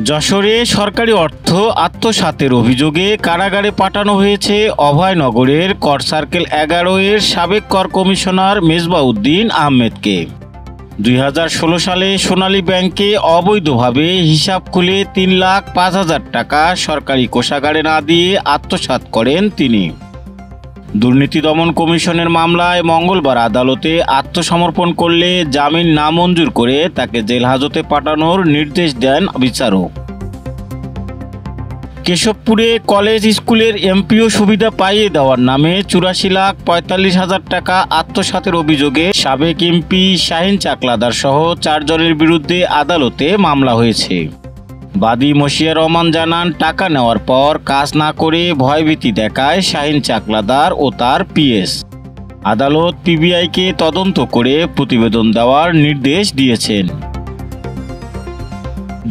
যশোরে সরকারি অর্থ আত্মসাতের অভিযোগে কারাগারে পাঠানো হয়েছে অভয়নগরের কর সার্কেল ১১ এর সাবেক কর কমিশনার মেজবাউদ্দিন আহমেদকে। ২০১৬ সালে সোনালী ব্যাংকে অবৈধভাবে হিসাব খুলে ৩,০৫,০০০ টাকা সরকারি কোষাগারে না দিয়ে আত্মসাৎ করেন তিনি। দুর্নীতি দমন কমিশনের মামলায় মঙ্গলবার আদালতে আত্মসমর্পণ করলে জামিন নামঞ্জুর করে তাকে জেল হাজতে পাঠানোর নির্দেশ দেন বিচারক। কেশবপুরে কলেজ স্কুলের এমপিও সুবিধা পাইয়ে দেওয়ার নামে ৮৪,৪৫,০০০ টাকা আত্মসাতের অভিযোগে সাবেক এমপি শাহিন চাকলাদার সহ ৪ জনের বিরুদ্ধে আদালতে মামলা হয়েছে। বাদী মশিয়া রহমান জানান, টাকা নেওয়ার পর কাজ না করে ভয়ভীতি দেখায় শাহিন চাকলাদার ও তার পিএস। আদালত পিবিআইকে তদন্ত করে প্রতিবেদন দেওয়ার নির্দেশ দিয়েছেন।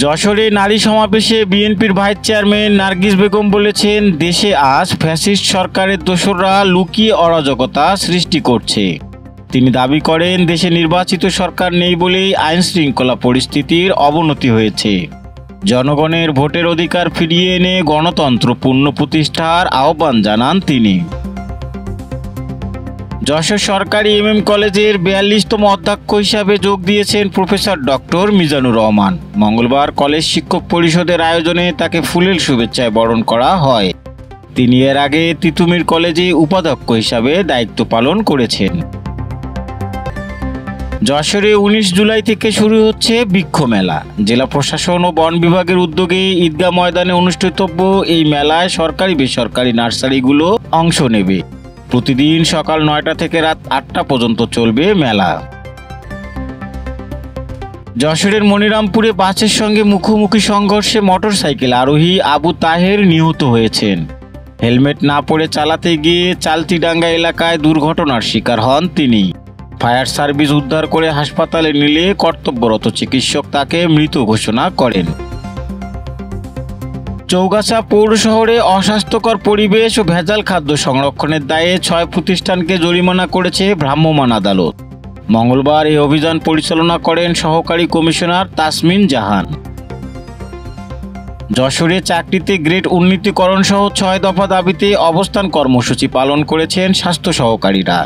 যশোরে নারী সমাবেশে বিএনপির ভাইস চেয়ারম্যান নার্গিস বেগম বলেছেন, দেশে আজ ফ্যাসিস্ট সরকারের দোসররা লুকিয়ে অরাজকতা সৃষ্টি করছে। তিনি দাবি করেন, দেশে নির্বাচিত সরকার নেই বলেই আইনশৃঙ্খলা পরিস্থিতির অবনতি হয়েছে। জনগণের ভোটের অধিকার ফিরিয়ে এনে গণতন্ত্র পুনঃপ্রতিষ্ঠার আহ্বান জানান তিনি। যশোর সরকারি এমএম কলেজের ৪২তম অধ্যক্ষ হিসাবে যোগ দিয়েছেন প্রফেসর ডক্টর মিজানুর রহমান। মঙ্গলবার কলেজ শিক্ষক পরিষদের আয়োজনে তাকে ফুলেল শুভেচ্ছায় বরণ করা হয়। তিনি এর আগে তিতুমির কলেজে উপাধ্যক্ষ হিসাবে দায়িত্ব পালন করেছেন। যশোরে ১৯ জুলাই থেকে শুরু হচ্ছে বৃক্ষ মেলা। জেলা প্রশাসন ও বন বিভাগের উদ্যোগে ঈদগাহ ময়দানে অনুষ্ঠিতব্য এই মেলায় সরকারি বেসরকারি নার্সারিগুলো অংশ নেবে। প্রতিদিন সকাল ৯টা থেকে রাত ৮টা পর্যন্ত চলবে মেলা। যশোরের মনিরামপুরে বাসের সঙ্গে মুখোমুখি সংঘর্ষে মোটরসাইকেল আরোহী আবু তাহের নিহত হয়েছেন। হেলমেট না পরে চালাতে গিয়ে চালতিডাঙ্গা এলাকায় দুর্ঘটনার শিকার হন তিনি। ফায়ার সার্ভিস উদ্ধার করে হাসপাতালে নিলে কর্তব্যরত চিকিৎসক তাকে মৃত ঘোষণা করেন। চৌগাছা পৌর শহরে অস্বাস্থ্যকর পরিবেশ ও ভেজাল খাদ্য সংরক্ষণের দায়ে ৬ প্রতিষ্ঠানকে জরিমানা করেছে ভ্রাম্যমাণ আদালত। মঙ্গলবার এই অভিযান পরিচালনা করেন সহকারী কমিশনার তাসমিন জাহান। যশোরে চাকরিতে গ্রেড উন্নীতকরণ সহ ৬ দফা দাবিতে অবস্থান কর্মসূচি পালন করেছেন স্বাস্থ্য সহকারীরা।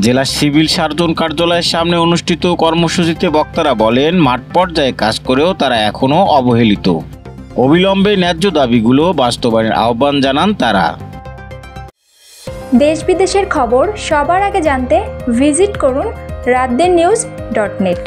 জেলা সিভিল সার্জন কার্যালয়ের সামনে অনুষ্ঠিত কর্মসূচিতে বক্তারা বলেন, মাঠ পর্যায়ে কাজ করেও তারা এখনও অবহেলিত। অবিলম্বে ন্যায্য দাবিগুলো বাস্তবায়নের আহ্বান জানান তারা। দেশ বিদেশের খবর সবার আগে জানতে ভিজিট করুন রাতদিন নিউজ.নেট।